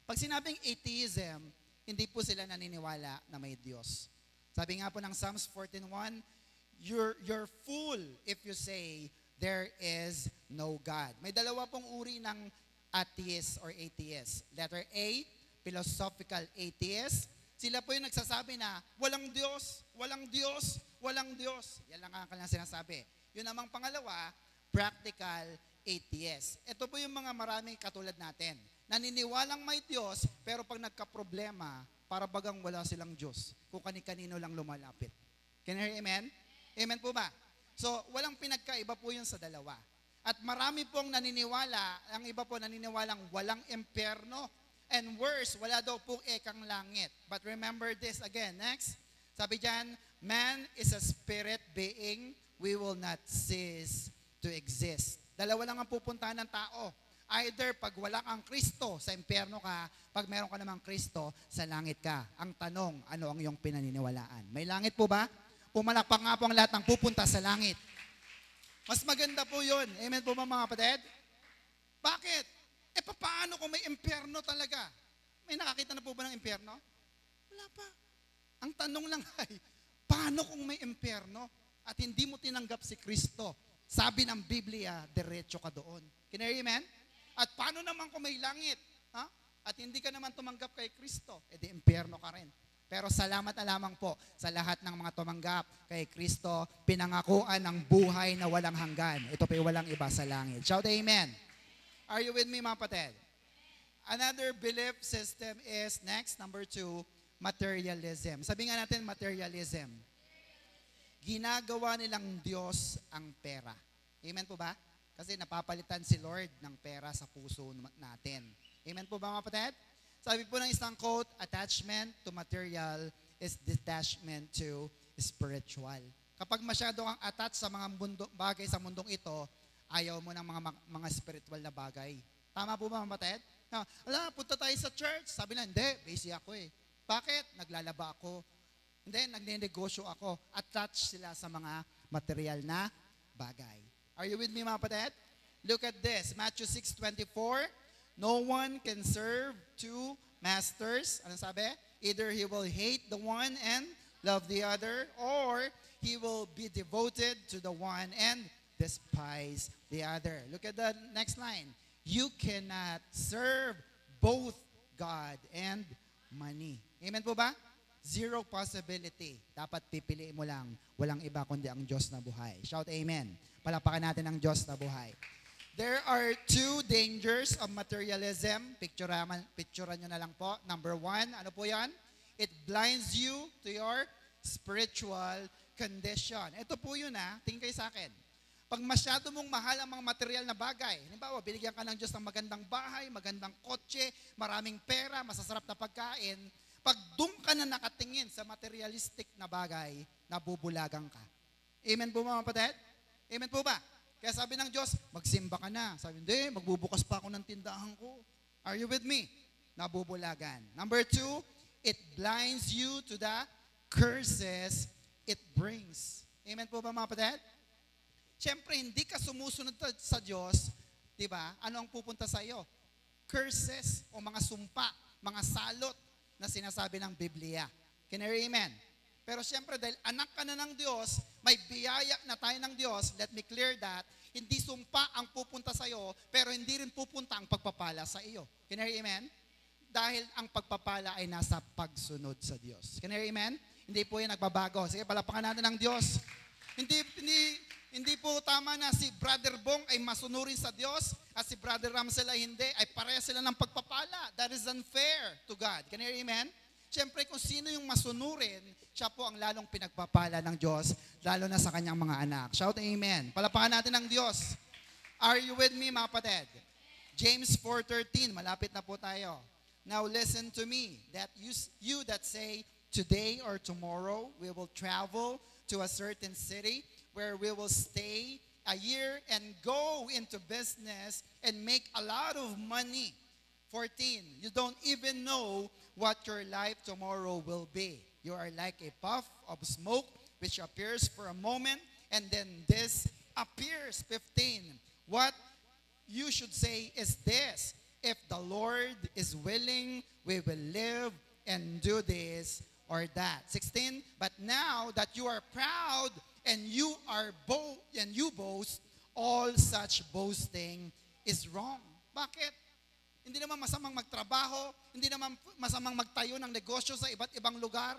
Pag sinabing atheism, hindi po sila naniniwala na may Diyos. Sabi nga po ng Psalms 14:1, you're fool if you say there is no God. May dalawa pong uri ng atheist or atheist. Letter A, philosophical atheist. Sila po yung nagsasabi na walang Diyos, walang Diyos, walang Diyos. Yan lang ang kanilang sinasabi. Yun namang pangalawa, practical atheist. Ito po yung mga maraming katulad natin. Naniniwalang may Diyos, pero pag nagka-problema, para bagang wala silang Diyos. Kung kani-kanino lang lumalapit. Can you hear amen? Amen po ba? So, walang pinagkaiba po yun sa dalawa. At marami pong naniniwala, ang iba po naniniwalang walang impyerno. And worse, wala daw pong ekang langit. But remember this again. Next. Sabi dyan, man is a spirit being, we will not cease to exist. Dalawa lang ang pupuntahan ng tao. Either pag wala kang Kristo, sa impyerno ka, pag meron ka namang Kristo, sa langit ka. Ang tanong, ano ang iyong pinaniniwalaan? May langit po ba? Pumalakpak nga po ang lahat ng pupunta sa langit. Mas maganda po yun. Amen po ba mga kapatid? Bakit? Paano kung may impyerno talaga? May nakakita na po ba ng impyerno? Wala pa. Ang tanong lang ay, paano kung may impyerno at hindi mo tinanggap si Kristo? Sabi ng Biblia, diretso ka doon. Can you hear amen? At paano naman kung may langit? Ha? At hindi ka naman tumanggap kay Kristo, di impyerno ka rin. Pero salamat na lamang po sa lahat ng mga tumanggap kay Kristo, pinangakuan ng buhay na walang hanggan. Ito pa walang iba sa langit. Shout amen. Are you with me mga kapatid? Another belief system is, next, number 2, materialism. Sabi nga natin, materialism. Ginagawa nilang Diyos ang pera. Amen po ba? Kasi napapalitan si Lord ng pera sa puso natin. Amen po ba mga kapatid? Sabi po ng isang quote, attachment to material is detachment to spiritual. Kapag masyado kang attached sa mga bagay sa mundong ito, ayaw mo ng mga spiritual na bagay. Tama po ba mga kapatid? Punta tayo sa church. Sabi na, hindi, busy ako eh. Bakit? Naglalaba ako. Hindi, nagnenegosyo ako. Attached sila sa mga material na bagay. Are you with me mga kapatid? Look at this. Matthew 6:24. No one can serve two masters. Ano sabi? Either he will hate the one and love the other, or he will be devoted to the one and despise the other. Look at the next line. You cannot serve both God and money. Amen po ba? Zero possibility. Dapat pipiliin mo lang. Walang iba kundi ang Diyos na buhay. Shout amen. Palapakan natin ang Diyos na buhay. There are 2 dangers of materialism. Picturean nyo na lang po. Number 1, ano po yan? It blinds you to your spiritual condition. Ito po yun tingin kayo sa akin. Pag masyado mong mahal ang mga material na bagay, halimbawa, binigyan ka ng Diyos ng magandang bahay, magandang kotse, maraming pera, masasarap na pagkain, pag doon ka na nakatingin sa materialistic na bagay, nabubulagang ka. Amen po mga kapatid? Amen po ba? Kaya sabi ng Diyos, magsimba ka na. Sabi, hindi, magbubukas pa ako ng tindahan ko. Are you with me? Nabubulagan. Number 2, it blinds you to the curses it brings. Amen po ba mga kapatid? Siyempre, hindi ka sumusunod sa Diyos, di ba? Ano ang pupunta sa iyo? Curses o mga sumpa, mga salot na sinasabi ng Biblia. Can you hear amen? Pero siyempre, dahil anak ka na ng Diyos, may biyaya na tayo ng Diyos, let me clear that, hindi sumpa ang pupunta sa iyo, pero hindi rin pupunta ang pagpapala sa iyo. Can you hear amen? Dahil ang pagpapala ay nasa pagsunod sa Diyos. Can you hear amen? Hindi po yan nagbabago. Sige, palapakan natin ng Diyos. Hindi po tama na si Brother Bong ay masunurin sa Diyos at si Brother Ramsel ay hindi, ay pareha sila ng pagpapala. That is unfair to God. Can you hear amen? Siyempre, kung sino yung masunurin, siya po ang lalong pinagpapala ng Diyos, lalo na sa kanyang mga anak. Shout amen. Palapakan natin ng Diyos. Are you with me, mga kapatid? James 4:13, malapit na po tayo. Now listen to me, that you that say, today or tomorrow, we will travel to a certain city where we will stay a year and go into business and make a lot of money. 14, you don't even know what your life tomorrow will be. You are like a puff of smoke which appears for a moment and then disappears. 15, what you should say is this: if the Lord is willing, we will live and do this or that. 16, but now that you are proud and you boast, all such boasting is wrong. Bakit? Hindi naman masamang magtrabaho, hindi naman masamang magtayo ng negosyo sa iba't ibang lugar,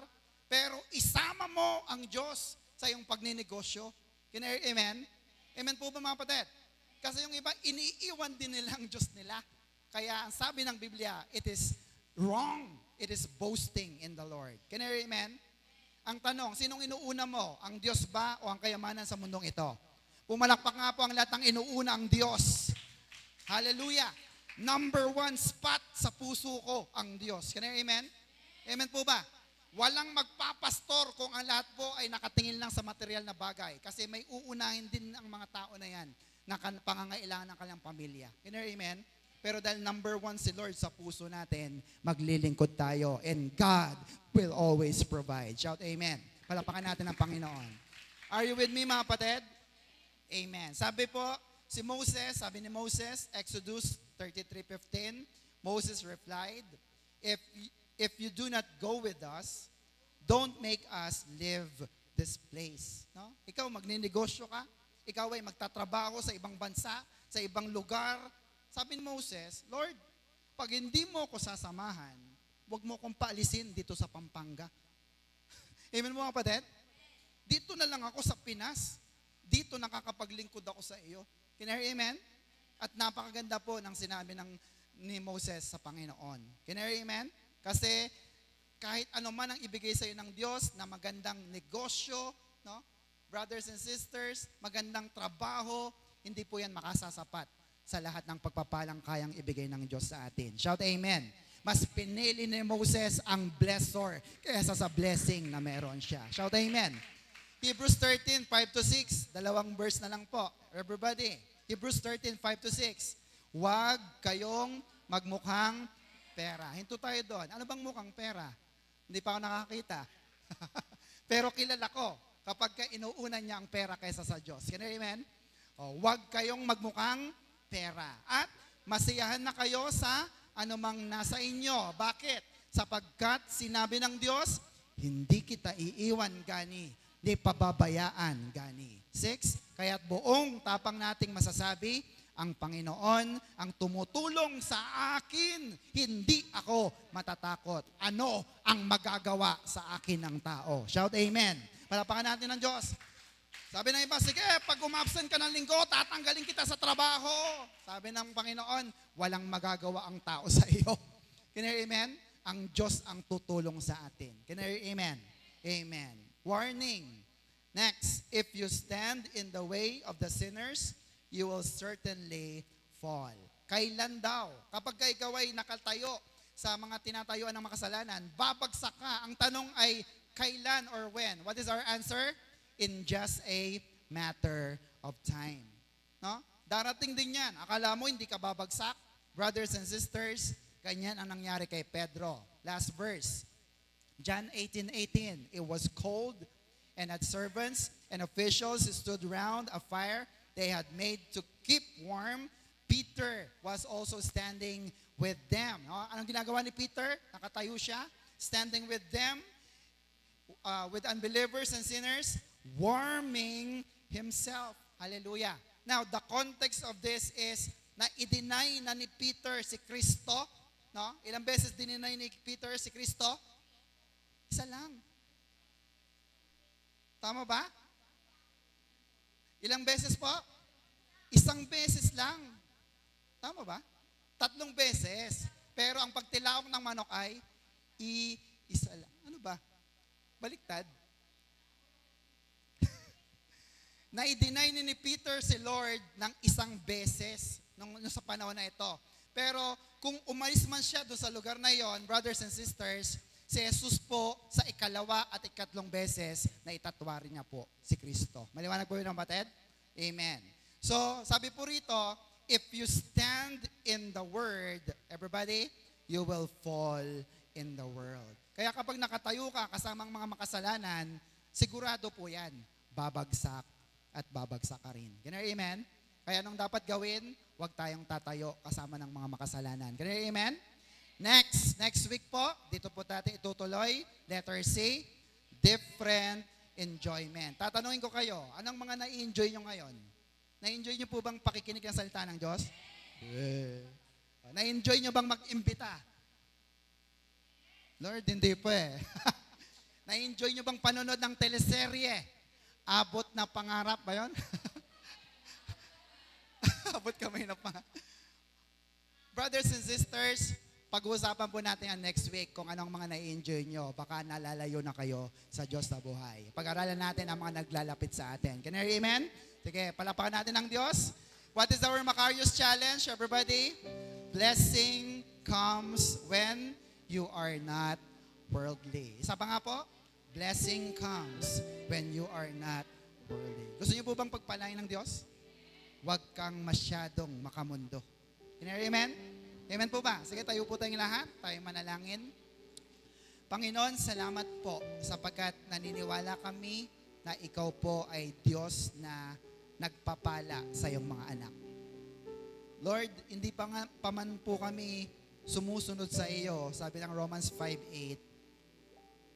pero isama mo ang Diyos sa iyong pagninegosyo. Can you hear amen? Amen po ba mga kapatid? Kasi yung iba, iniiwan din nilang Diyos nila. Kaya ang sabi ng Biblia, it is wrong. It is boasting in the Lord. Can I hear amen? Ang tanong, sinong inuuna mo? Ang Diyos ba o ang kayamanan sa mundong ito? Pumalakpak nga po ang lahat ng inuuna ang Diyos. Hallelujah. Number 1 spot sa puso ko ang Diyos. Can I hear amen? Amen po ba? Walang magpapastor kung ang lahat po ay nakatingin lang sa material na bagay. Kasi may uunahin din ang mga tao na yan na pangangailangan ng kanyang pamilya. Can I hear amen? Pero dahil number 1 si Lord sa puso natin, maglilingkod tayo and God will always provide. Shout amen. Palapakan natin ang Panginoon. Are you with me mga kapatid? Amen. Sabi po, sabi ni Moses, Exodus 33:15, Moses replied, If you do not go with us, don't make us leave this place. No? Ikaw magninegosyo ka, ikaw ay magtatrabaho sa ibang bansa, sa ibang lugar. Sabi ni Moses, Lord, pag hindi mo ko sasamahan, huwag mo kong paalisin dito sa Pampanga. Amen mo mga kapatid? Dito na lang ako sa Pinas. Dito nakakapaglingkod ako sa iyo. Can I hear amen? At napakaganda po ng sinabi ni Moses sa Panginoon. Can I hear amen? Kasi kahit ano man ang ibigay sa iyo ng Diyos na magandang negosyo, no? Brothers and sisters, magandang trabaho, hindi po yan makasasapat sa lahat ng pagpapalang kayang ibigay ng Diyos sa atin. Shout amen. Mas pinili ni Moses ang blessor kaysa sa blessing na meron siya. Shout amen. Hebrews 13:5-6, dalawang verse na lang po. Everybody, Hebrews 13:5-6. Huwag kayong magmukhang pera. Hinto tayo doon. Ano bang mukhang pera? Hindi pa ako nakakita. Pero kilala ko kapag inuunan niya ang pera kaysa sa Diyos. Can you amen? Huwag kayong magmukhang pera. At masiyahan na kayo sa anumang nasa inyo. Bakit? Sapagkat sinabi ng Diyos, hindi kita iiwan gani, di pababayaan gani. 6, kaya't buong tapang nating masasabi, ang Panginoon ang tumutulong sa akin, hindi ako matatakot. Ano ang magagawa sa akin ng tao? Shout amen. Palapakan natin ng Diyos. Sabi ng iba, sige, pag umabsent ka ng linggo, tatanggalin kita sa trabaho. Sabi ng Panginoon, walang magagawa ang tao sa iyo. Can you hear amen? Ang Diyos ang tutulong sa atin. Can you hear amen? Amen. Warning. Next, if you stand in the way of the sinners, you will certainly fall. Kailan daw? Kapag ikaw ay nakatayo sa mga tinatayuan ng makasalanan, babagsak ka. Ang tanong ay, kailan or when? What is our answer? In just a matter of time. No? Darating din yan. Akala mo hindi ka babagsak? Brothers and sisters, ganyan ang nangyari kay Pedro. Last verse. John 18:18. It was cold, and had servants and officials stood round a fire they had made to keep warm. Peter was also standing with them. No? Anong ginagawa ni Peter? Nakatayo siya, standing with them, with unbelievers and sinners, warming himself. Hallelujah. Now, the context of this is na i-deny na ni Peter si Kristo. No? Ilang beses dininay ni Peter si Kristo? Isa lang. Tama ba? Ilang beses po? Isang beses lang. Tama ba? 3 beses. Pero ang pagtilaok ng manok ay isa lang. Ano ba? Baliktad. Na-deny ni Peter si Lord ng isang beses nung sa panahon na ito. Pero kung umalis man siya doon sa lugar na yon, brothers and sisters, si Jesus po sa ikalawa at ikatlong beses na itatwari niya po si Kristo. Maliwanag po yun ang batid? Amen. So, sabi po rito, if you stand in the Word, everybody, you will fall in the world. Kaya kapag nakatayo ka kasamang mga makasalanan, sigurado po yan, babagsak at babagsak ka rin. Amen? Kaya nung dapat gawin, huwag tayong tatayo kasama ng mga makasalanan. Amen? Next week po, dito po natin itutuloy, letter C, different enjoyment. Tatanungin ko kayo, anong mga na-enjoy nyo ngayon? Na-enjoy nyo po bang pakikinig ng salita ng Diyos? Yeah. Na-enjoy nyo bang mag-imbita? Lord, hindi po eh. Na-enjoy nyo bang panonood ng teleserye? Abot na pangarap ba yun? Abot kamay na pa. Brothers and sisters, pag-uusapan po natin ang next week kung anong mga na-enjoy nyo. Baka nalalayo na kayo sa Diyos na buhay. Pag-aralan natin ang mga naglalapit sa atin. Can you hear amen? Sige, palapakan natin ang Diyos. What is our Macarius Challenge, everybody? Blessing comes when you are not worldly. Isa pa nga po, blessing comes when you are not worldly. Gusto niyo po bang pagpalain ng Diyos? Huwag kang masyadong makamundo. Can you hear amen? Amen po ba? Sige, tayo po tayong lahat. Tayo manalangin. Panginoon, salamat po sapagkat naniniwala kami na ikaw po ay Diyos na nagpapala sa iyong mga anak. Lord, hindi pa man po kami sumusunod sa iyo. Sabi ng Romans 5:8,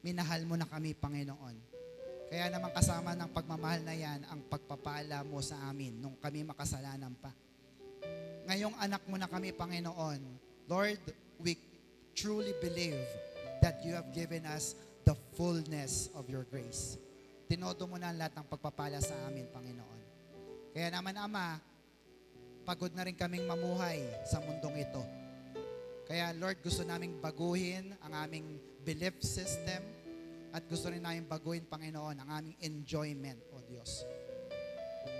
minahal mo na kami, Panginoon. Kaya naman kasama ng pagmamahal na yan, ang pagpapala mo sa amin nung kami makasalanan pa. Ngayong anak mo na kami, Panginoon. Lord, we truly believe that you have given us the fullness of your grace. Tinodo mo na ang lahat ng pagpapala sa amin, Panginoon. Kaya naman, Ama, pagod na rin kaming mamuhay sa mundong ito. Kaya, Lord, gusto naming baguhin ang aming belief system at gusto rin namin baguhin, Panginoon, ang aming enjoyment, O Diyos.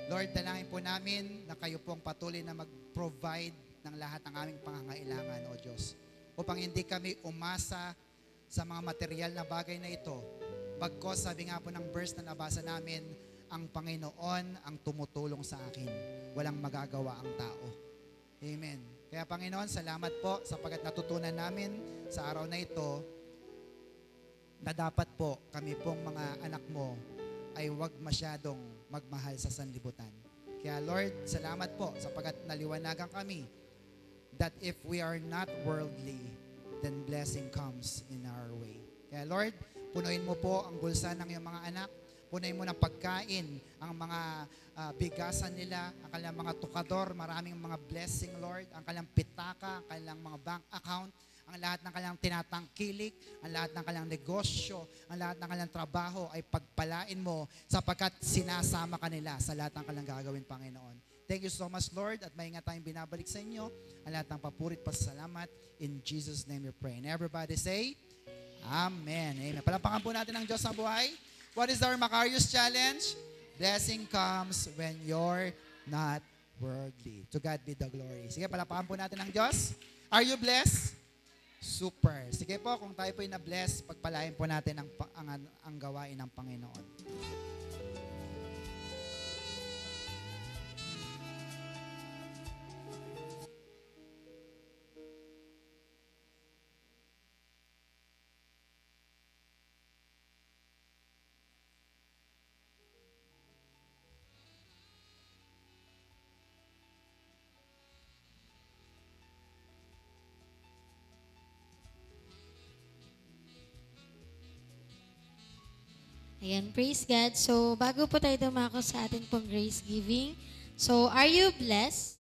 Lord, dalangin po namin na kayo po ang patuloy na mag-provide ng lahat ng aming pangangailangan, O Diyos. Upang hindi kami umasa sa mga material na bagay na ito. Bagkos, sabi nga po ng verse na nabasa namin, ang Panginoon ang tumutulong sa akin. Walang magagawa ang tao. Amen. Kaya Panginoon, salamat po sapagkat natutunan namin sa araw na ito na dapat po kami pong mga anak mo ay huwag masyadong magmahal sa sanlibutan. Kaya Lord, salamat po sapagkat naliwanagan kami that if we are not worldly, then blessing comes in our way. Kaya Lord, punuin mo po ang bulsa ng iyong mga anak. Punuin mo ng pagkain, ang mga bigasan nila, ang kanilang mga tukador, maraming mga blessing, Lord, ang kanilang pitaka, ang kanilang mga bank account, ang lahat ng kanilang tinatangkilik, ang lahat ng kanilang negosyo, ang lahat ng kanilang trabaho ay pagpalain mo sapagkat sinasama ka nila sa lahat ng kanilang gagawin, Panginoon. Thank you so much, Lord, at maingat tayong binabalik sa inyo ang lahat ng papurit pasasalamat. In Jesus' name we pray. And everybody say, Amen. Amen. Palapakan po natin ang Diyos sa buhay. What is our Macarius Challenge? Blessing comes when you're not worldly. To God be the glory. Sige, palapakan po natin ang Diyos. Are you blessed? Super. Sige po, kung tayo po'y na-bless, pagpalain po natin ang gawain ng Panginoon. Ayan, praise God. So, bago po tayo dumako sa ating pong grace giving, so, are you blessed?